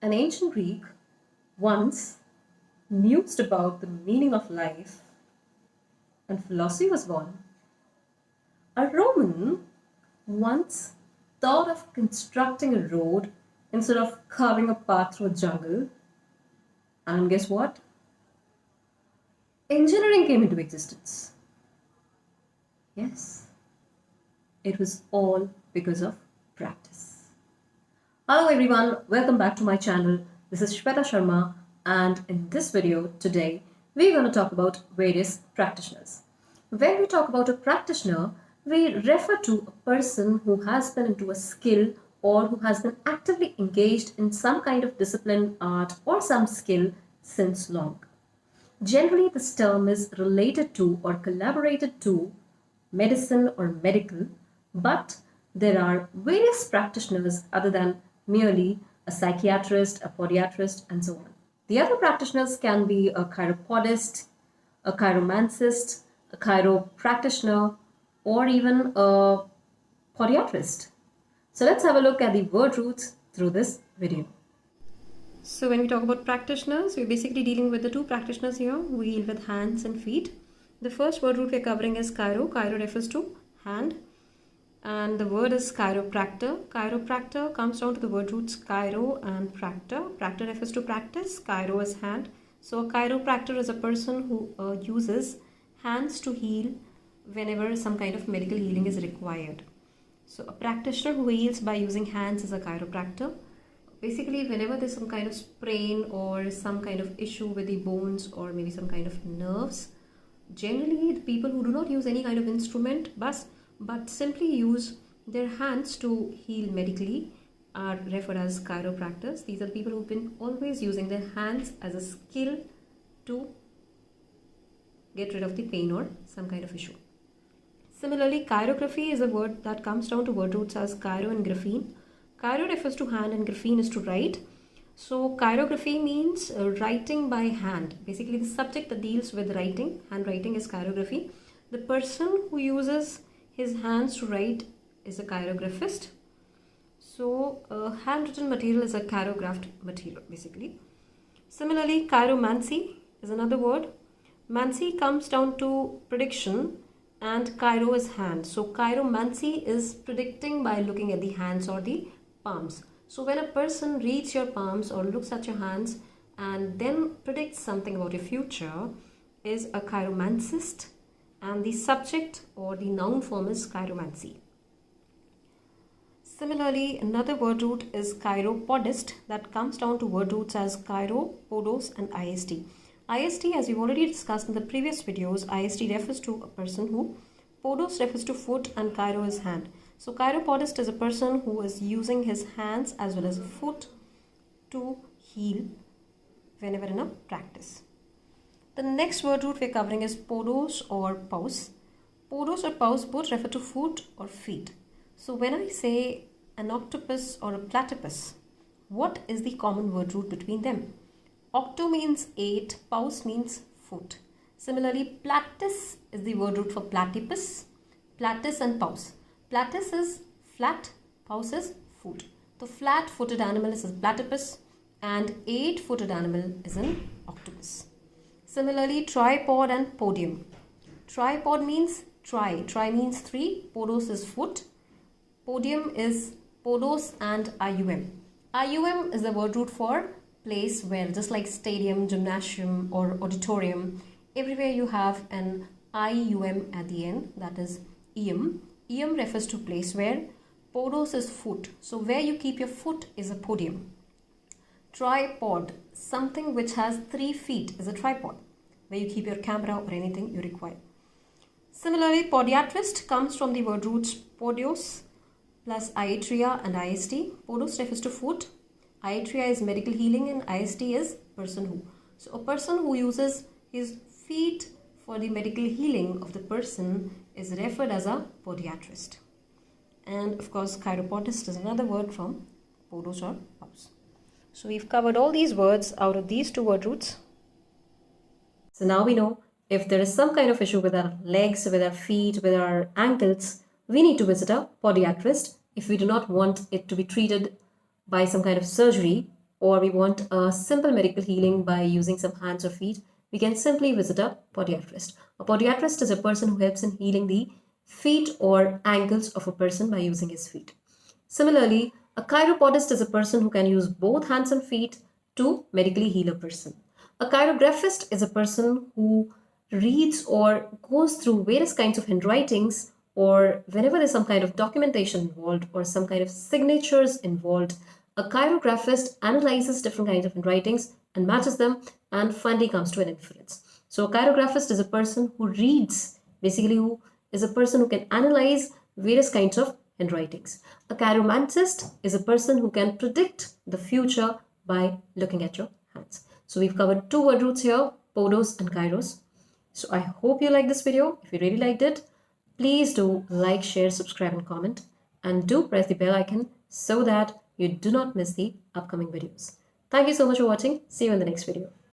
An ancient Greek once mused about the meaning of life and philosophy was born. A Roman once thought of constructing a road instead of carving a path through a jungle. And guess what? Engineering came into existence. Yes, it was all because of practice. Hello everyone, welcome back to my channel. This is Shweta Sharma, and in this video today we're going to talk about various practitioners. When we talk about a practitioner, we refer to a person who has been into a skill or who has been actively engaged in some kind of discipline, art or some skill since long. Generally, this term is related to or collaborated to medicine or medical, but there are various practitioners other than merely a psychiatrist, a podiatrist, and so on. The other practitioners can be a chiropodist, a chiromancist, a chiropractitioner, or even a podiatrist. So let's have a look at the word roots through this video. So when we talk about practitioners, we're basically dealing with the two practitioners here who deal with hands and feet. The first word root we're covering is chiro. Chiro refers to hand. And the word is chiropractor. Chiropractor comes down to the word roots chiro and practor. Practor refers to practice. Chiro is hand. So a chiropractor is a person who uses hands to heal whenever some kind of medical healing is required. So a practitioner who heals by using hands is a chiropractor. Basically, whenever there's some kind of sprain or some kind of issue with the bones or maybe some kind of nerves, generally the people who do not use any kind of instrument but simply use their hands to heal medically are referred as chiropractors. These are people who've been always using their hands as a skill to get rid of the pain or some kind of issue. Similarly, chirography is a word that comes down to word roots as chiro and graphene. Chiro refers to hand and graphene is to write. So chirography means writing by hand. Basically the subject that deals with writing, handwriting, is chirography. The person who uses his hands to write is a chirographist. So handwritten material is a chirographed material basically. Similarly, chiromancy is another word. Mancy comes down to prediction and chiro is hand. So chiromancy is predicting by looking at the hands or the palms. So when a person reads your palms or looks at your hands and then predicts something about your future is a chiromancist, and the subject or the noun form is chiromancy. Similarly, another word root is chiropodist that comes down to word roots as chiro, podos and ist. Ist, as we've already discussed in the previous videos, ist refers to a person who, podos refers to foot and chiro is hand. So chiropodist is a person who is using his hands as well as foot to heal whenever in a practice. The next word root we're covering is podos or paus. Podos or paus both refer to foot or feet. So when I say an octopus or a platypus, what is the common word root between them? Octo means 8, paus means foot. Similarly, platypus is the word root for platypus, platypus and paus. Platypus is flat, paus is foot. The flat-footed animal is a platypus and 8-footed animal is an octopus. Similarly, tripod and podium. Tripod means tri means 3, podos is foot, podium is podos and ium. Ium is the word root for place where, just like stadium, gymnasium or auditorium, everywhere you have an ium at the end, that is eum. Eum refers to place where, podos is foot, so where you keep your foot is a podium. Tripod, something which has 3 feet, is a tripod, where you keep your camera or anything you require. Similarly, podiatrist comes from the word roots podios plus iatria and ist. Podos refers to foot, iatria is medical healing and ist is person who. So a person who uses his feet for the medical healing of the person is referred as a podiatrist. And of course, chiropodist is another word from podos or paus. So we've covered all these words out of these two word roots. So now we know if there is some kind of issue with our legs, with our feet, with our ankles, we need to visit a podiatrist if we do not want it to be treated by some kind of surgery or we want a simple medical healing by using some hands or feet, we can simply visit a podiatrist. A podiatrist is a person who helps in healing the feet or ankles of a person by using his feet. Similarly, a chiropodist is a person who can use both hands and feet to medically heal a person. A chirographist is a person who reads or goes through various kinds of handwritings, or whenever there's some kind of documentation involved or some kind of signatures involved, a chirographist analyzes different kinds of handwritings and matches them and finally comes to an inference. So a chirographist is a person who reads, basically who is a person who can analyze various kinds of handwritings. A chiromancist is a person who can predict the future by looking at your hands. So we've covered two word roots here, podos and kairos. So I hope you liked this video. If you really liked it, please do like, share, subscribe and comment, and do press the bell icon so that you do not miss the upcoming videos. Thank you so much for watching. See you in the next video.